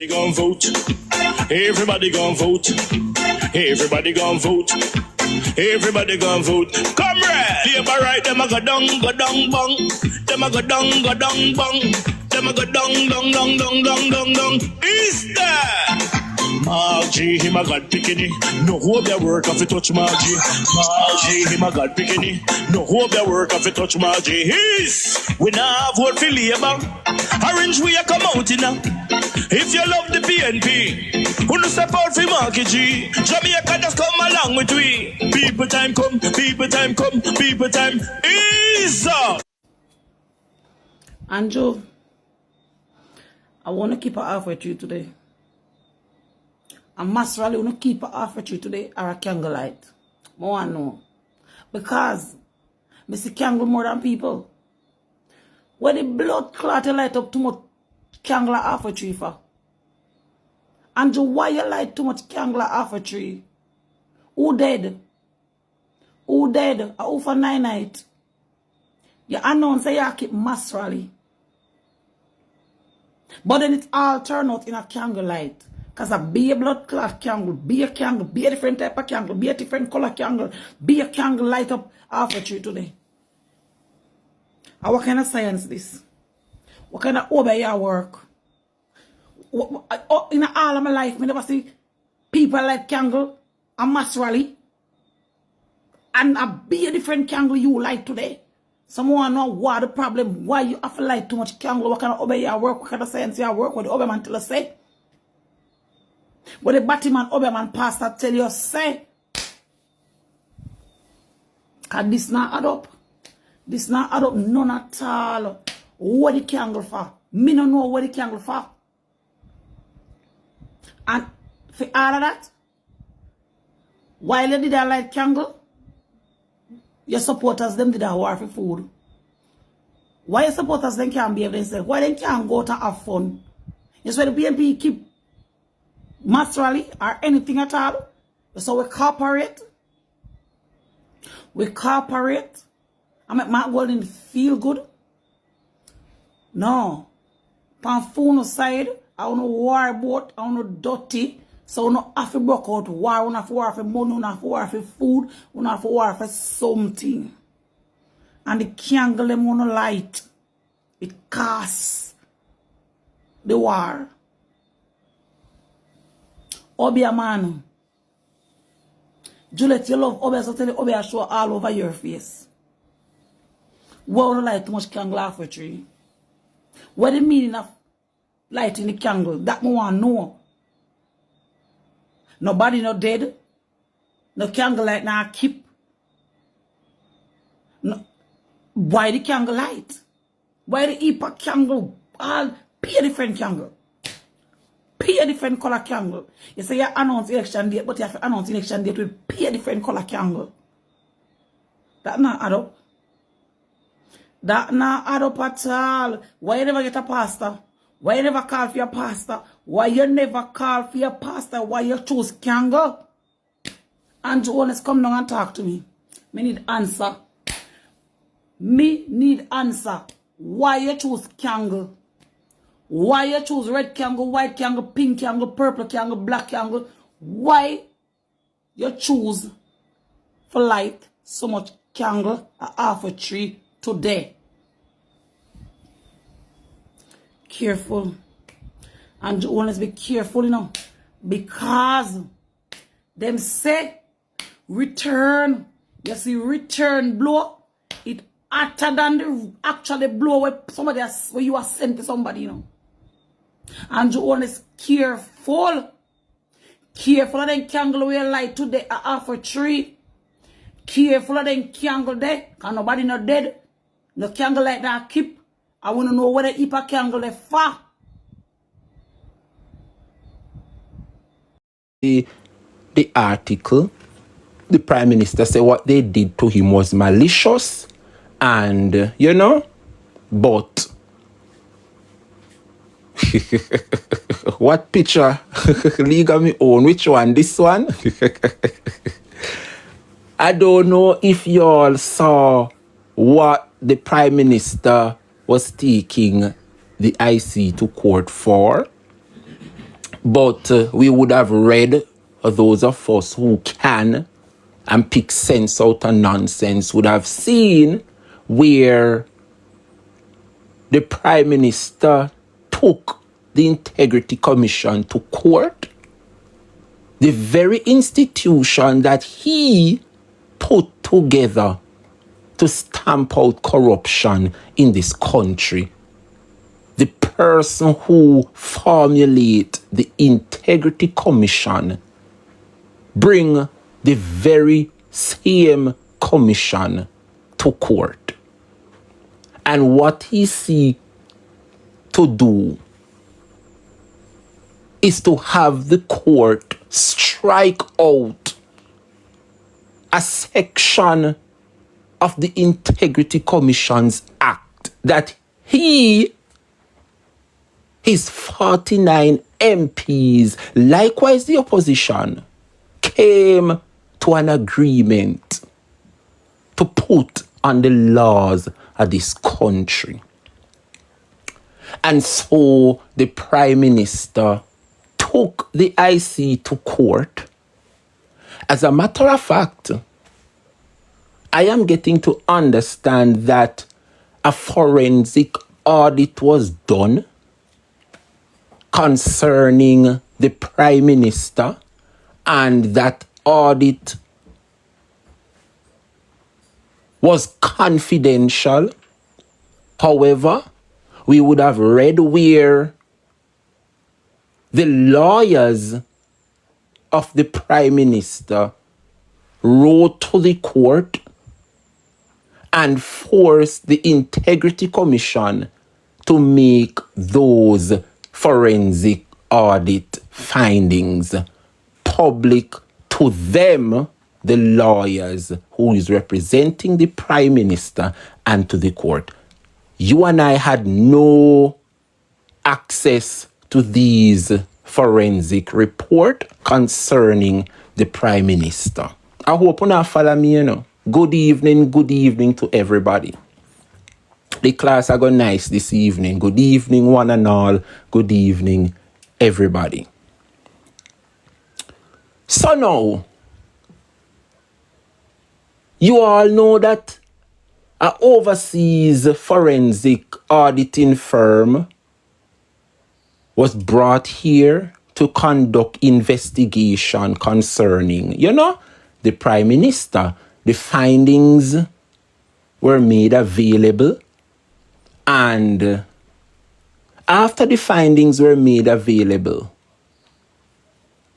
Gon' vote. Everybody gon' vote. Everybody gon' vote. Everybody gon' vote. Comrade! Labor right, them a go down, bong. Them a go down, bong. Them a go down. Is that? Margie, him a god picking. No hope their work if you touch Margie. Margie, him a god picking. No hope their work if you touch Margie. His, we now vote for Labour. Orange we a come out in now. If you love the PNP, who no step out for Marky G. Jamaica just come along with we. People time come, people time come, people time is up. Andrew, I want to keep it off with you today. And mass rally, I want to keep it off with you today or a candlelight. I want to know. Because I see candle more than people. When the blood clot light up too much candle off a tree for? Andrew, why you light too much candle off a tree? Who dead? Who dead? Who for 9 night? You announce you keep mass rally. But then it all turn out in a candle light. Because a be a blood clot candle, be a different type of candle, be a different color candle, be a candle light up half a tree today. And what kind of science this? What kind of obey your work? In all of my life, I never see people like candle and mass rally. And a be a different candle you light today. Someone know what the problem, why you have to light too much candle, what kind of obey your work, what kind of science your work, what the obey man tell us say. What the Batman obey man pastor tell you say. Cause this not add up. This not add up none at all. What the candle for? Me no know what the candle for. And for all of that, while you did a light candle, your supporters them did a war for food. Why your supporters then can't behave themselves? Why they can't go to have fun? That's why the BNP keep mass rally or anything at all. So we cooperate. We cooperate. I make Mark Golden feel good. No. On phone side, I want to war boat, I want to dirty. So I don't have to broke out war, I don't have to war for money, I don't have to war for food, I don't have to war for something. And the candle them want to light. It costs the war. Obi a man. Juliet, you love Obi, so tell you Obi a show all over your face. Why would you light too much candle off a tree? What the meaning of lighting the candle? That me want to know. Nobody no dead. No candle light now keep. No. Why the candle light? Why the epoch candle? All pay different candle. Pay a different color candle. You say you announce election date, but you have to announce election date with pay a different color candle. That not add up. That not add up at all. Why you never get a pastor? Why you never call for your pastor? Why you never call for your pastor? Why you choose candle? And Jonas, come down and talk to me. Me need answer. Me need answer. Why you choose candle? Why you choose red candle, white candle, pink candle, purple candle, black candle? Why you choose for light so much candle half a tree today? Careful. And you always be careful, you know. Because them say return. You see return blow. It hotter than the actually blow where somebody has, where you are sent to somebody, you know. And you always careful. Careful of them candle where light today half a tree. Careful of them candle there. Cause nobody not dead. No candle like that keep. I want to know whether if a candle there far. The article, the Prime Minister said what they did to him was malicious. And, you know, but what picture? League of me own. Which one? This one? I don't know if you all saw what the Prime Minister was taking the IC to court for. But we would have read, those of us who can and pick sense out of nonsense would have seen where the Prime Minister took the Integrity Commission to court, the very institution that he put together to stamp out corruption in this country. The person who formulate the Integrity Commission bring the very same commission to court. And what he seek to do is to have the court strike out a section of the Integrity Commission's Act that his 49 MPs, likewise the opposition, came to an agreement to put on the laws of this country. And so the Prime Minister took the IC to court. As a matter of fact, I am getting to understand that a forensic audit was done concerning the Prime Minister, and that audit was confidential. However, we would have read where the lawyers of the Prime Minister wrote to the court and forced the Integrity Commission to make those forensic audit findings public to them, the lawyers who is representing the Prime Minister, and to the court. You and I had no access to these forensic report concerning the Prime Minister. I hope you not follow me, Good evening to everybody. The class are going nice this evening. Good evening, one and all. Good evening, everybody. So now, you all know that an overseas forensic auditing firm was brought here to conduct investigation concerning, the Prime Minister. The findings were made available, and after the findings were made available,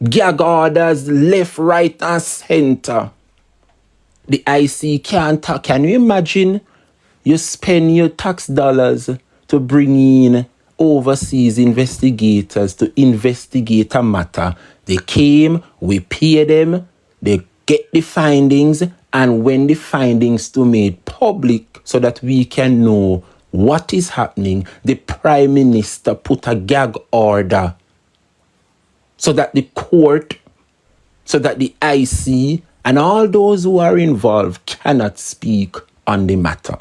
gag orders left, right, and center. The IC can't talk. Can you imagine? You spend your tax dollars to bring in overseas investigators to investigate a matter. They came, we pay them, they get the findings, and when the findings to made public so that we can know what is happening, the Prime Minister put a gag order so that the court, so that the IC and all those who are involved cannot speak on the matter.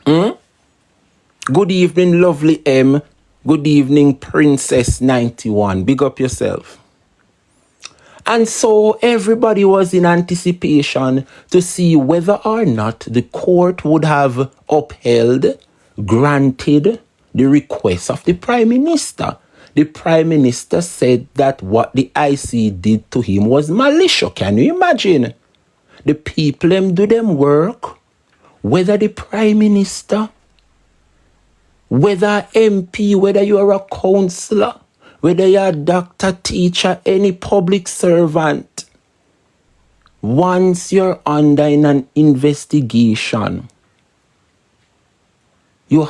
Good evening, lovely M. Good evening, Princess 91. Big up yourself. And so everybody was in anticipation to see whether or not the court would have upheld, granted the request of the Prime Minister. The Prime Minister said that what the IC did to him was malicious. Can you imagine? The people them do them work, whether the Prime Minister, whether MP, whether you are a councillor, whether you're a doctor, teacher, any public servant, once you're under in an investigation, you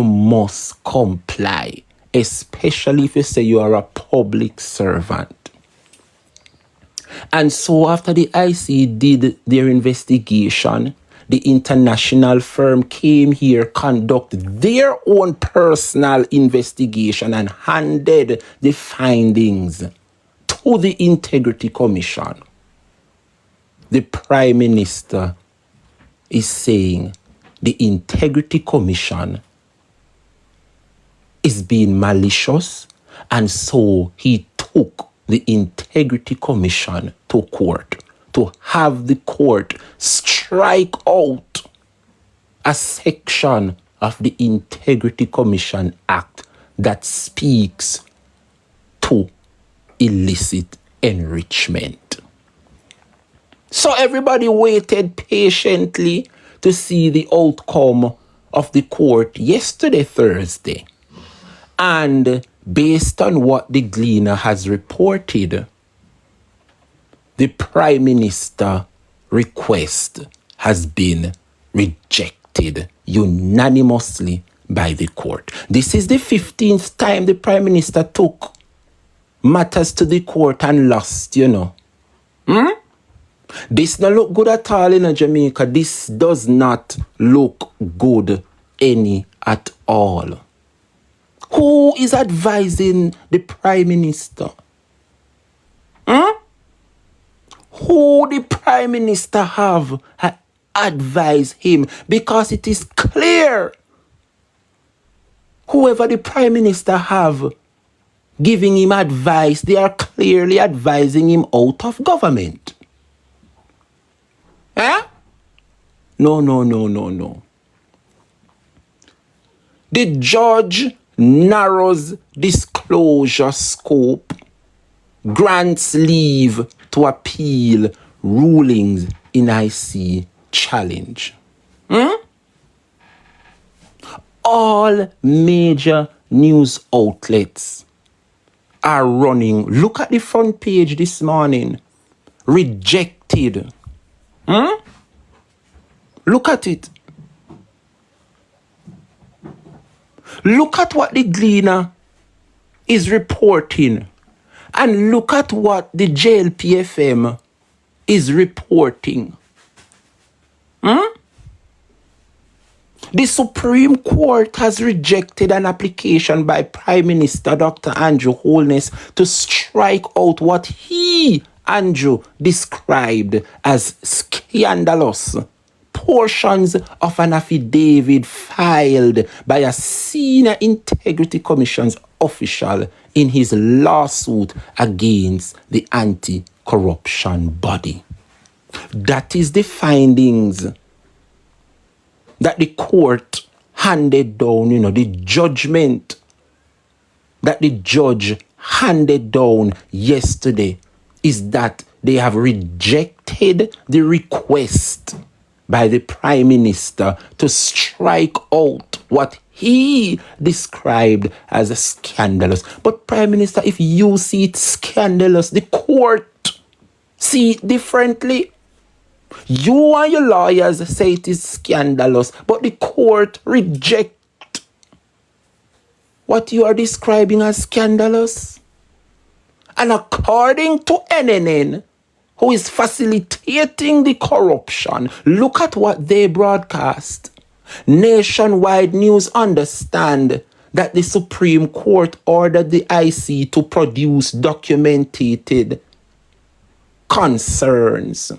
must comply, especially if you say you are a public servant. And so after the IC did their investigation, the international firm came here, conduct their own personal investigation, and handed the findings to the Integrity Commission. The Prime Minister is saying the Integrity Commission is being malicious And so he took the Integrity Commission to court to have the court strike out a section of the Integrity Commission Act that speaks to illicit enrichment. So everybody waited patiently to see the outcome of the court yesterday, Thursday. And based on what the Gleaner has reported, the Prime Minister's request has been rejected unanimously by the court. This is the 15th time the Prime Minister took matters to the court and lost, you know. This not look good at all in Jamaica. This does not look good any at all. Who is advising the Prime Minister? Who the Prime Minister have advised him? Because it is clear whoever the Prime Minister have giving him advice, they are clearly advising him out of government. No. The judge narrows disclosure scope, grants leave to appeal rulings in IC challenge. All major news outlets are running. Look at the front page this morning. Rejected. Look at it. Look at what the Gleaner is reporting. And look at what the JLPFM is reporting. The Supreme Court has rejected an application by Prime Minister Dr. Andrew Holness to strike out what he, Andrew, described as scandalous portions of an affidavit filed by a senior Integrity Commission's official in his lawsuit against the anti-corruption body. That is the findings that the court handed down, the judgment that the judge handed down yesterday is that they have rejected the request by the Prime Minister to strike out what he described as scandalous. But Prime Minister, if you see it scandalous, the court see it differently. You and your lawyers say it is scandalous, but the court reject what you are describing as scandalous. And according to NNN, who is facilitating the corruption, look at what they broadcast. Nationwide News understand that the Supreme Court ordered the IC to produce documented concerns,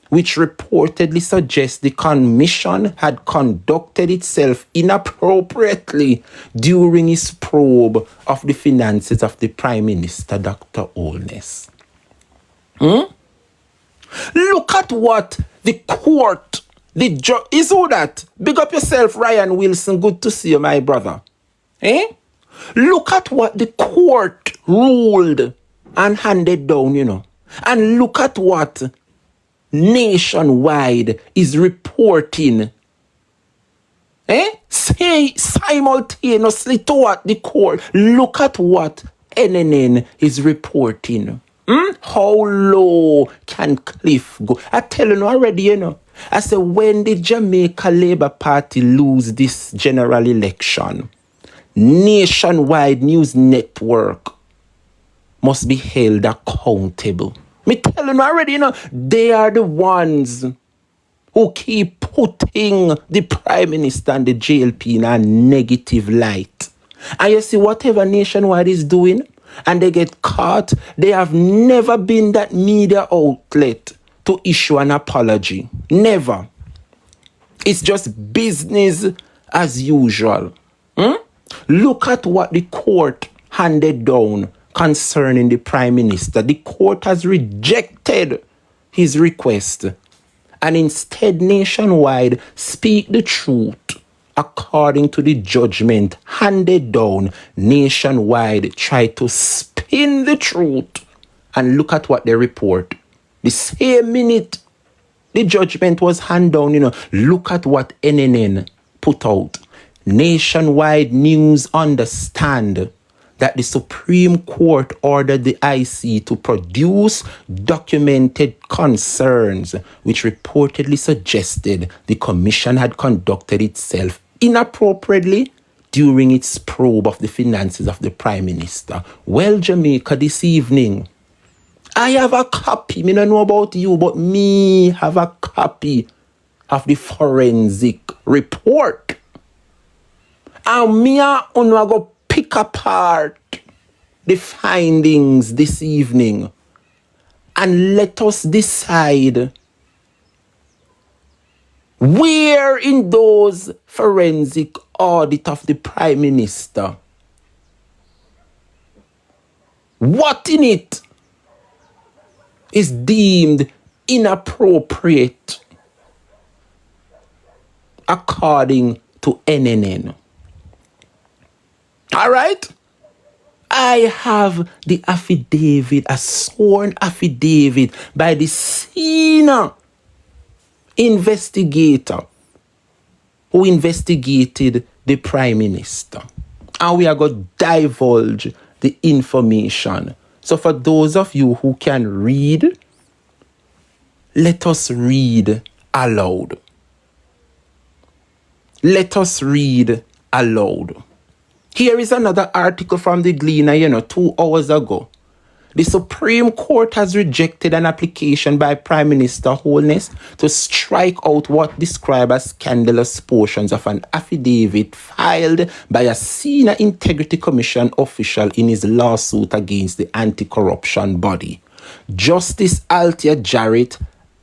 which reportedly suggest the commission had conducted itself inappropriately during its probe of the finances of the Prime Minister, Dr. Holness. Look at what the court, the judge, is all that. Big up yourself, Ryan Wilson. Good to see you, my brother. Look at what the court ruled and handed down, And look at what Nationwide is reporting. Say simultaneously to what the court. Look at what NNN is reporting. How low can Cliff go? I tell you already, I say when the Jamaica Labour Party lose this general election, Nationwide News Network must be held accountable. Me tell you already, they are the ones who keep putting the Prime Minister and the JLP in a negative light. And you see, whatever Nationwide is doing, and they get caught, they have never been that media outlet to issue an apology. Never. It's just business as usual. Look at what the court handed down concerning the Prime Minister, the court has rejected his request and instead nationwide speak the truth according to the judgment handed down. Nationwide try to spin the truth, and look at what they report. The same minute the judgment was handed down, look at what NNN put out. Nationwide news understand that the Supreme Court ordered the IC to produce documented concerns which reportedly suggested the commission had conducted itself inappropriately during its probe of the finances of the Prime Minister. Well, Jamaica, this evening, I have a copy. I don't know about you, but me have a copy of the forensic report. And me and Unwa go pick apart the findings this evening and let us decide where in those forensic audit of the Prime Minister, what in it is deemed inappropriate according to NNN. All right? I have the affidavit, a sworn affidavit by the senior investigator who investigated the Prime Minister. And we are going to divulge the information. So for those of you who can read, let us read aloud. Let us read aloud. Here is another article from the Gleaner, 2 hours ago. The Supreme Court has rejected an application by Prime Minister Holness to strike out what described as scandalous portions of an affidavit filed by a senior Integrity Commission official in his lawsuit against the anti-corruption body. Justice Althea Jarrett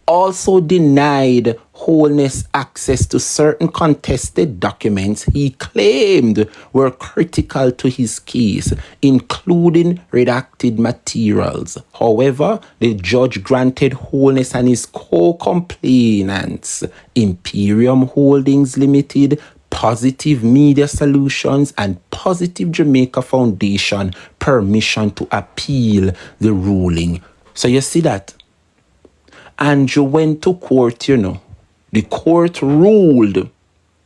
also denied Holness access to certain contested documents he claimed were critical to his case, including redacted materials. However, the judge granted Holness and his co-complainants, Imperium Holdings Limited, Positive Media Solutions, and Positive Jamaica Foundation, permission to appeal the ruling. So you see that? And you went to court, The court ruled,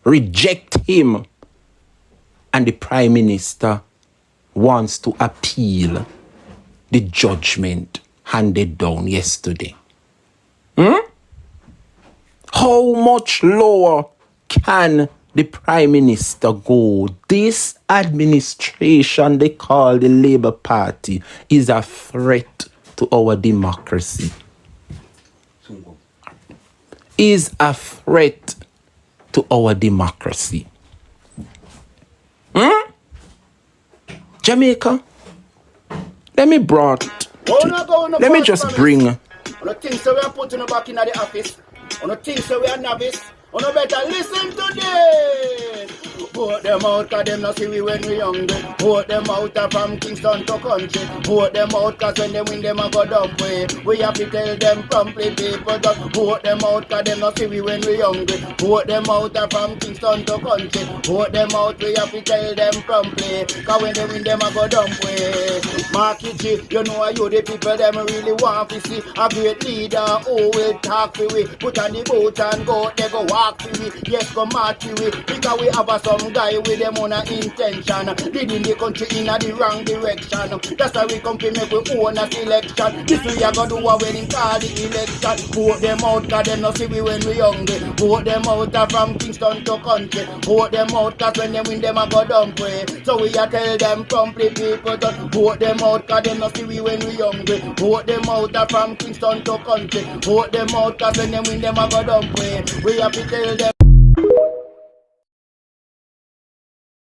reject him. And the Prime Minister wants to appeal the judgment handed down yesterday. How much lower can the Prime Minister go? This administration they call the Labour Party is a threat to our democracy. Is a threat to our democracy. Jamaica, let me just bring. On the things that we are putting back in the office, on the things that we are novice, on the better listen to this. Vote them out, cause them not see we when we hungry. Vote them out from Kingston to country. Vote them out, cause when they win them a go dump way. We have to tell them promptly, people, just vote them out, cause them not see we when we hungry. Vote them out from Kingston to country. Vote them out, we have to tell them promptly, cause when they win them a go dump way. Market G, you know you the people them really want to see a great leader who will talk to we. Put on the boat and go, they go walk to we. Yes, go march to we. Because we have some guy with them on a intention, leading the country in a the wrong direction. That's why we come to make we own a selection. This we are gonna do a wedding call the election. Vote them out, cause them not see we when we hungry. Vote them out from Kingston to country. Vote them out, cause when they win them a go dump way. So we are tell them promptly, people, just vote them out, cause them not see we when we hungry. Vote them out from Kingston to country. Vote them out, cause when they win them a go dump way. We have to tell them